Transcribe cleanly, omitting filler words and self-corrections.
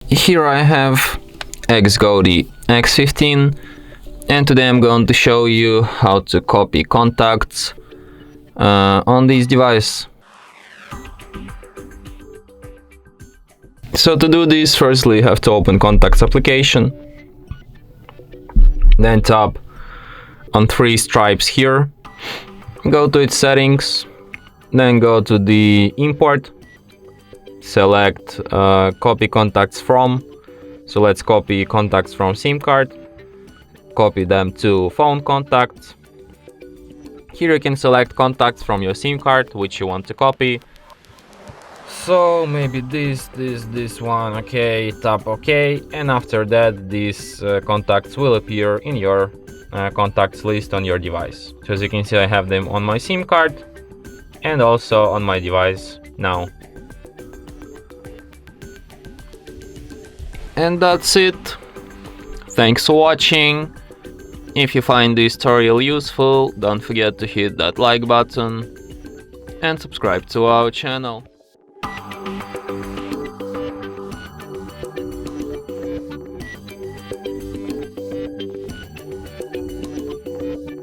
Here I have XGODY X15, and today I'm going to show you how to copy contacts on this device. So to do this, firstly you have to open Contacts application, then tap on three stripes here, go to its settings, then go to the import, select copy contacts from, so let's copy contacts from SIM card, copy them to phone contacts. Here you can select contacts from your SIM card which you want to copy. So maybe this one, okay, tap OK, and after that these contacts will appear in your contacts list on your device. So as you can see, I have them on my SIM card and also on my device now. And that's it. Thanks for watching. If you find this tutorial useful, don't forget to hit that like button and subscribe to our channel.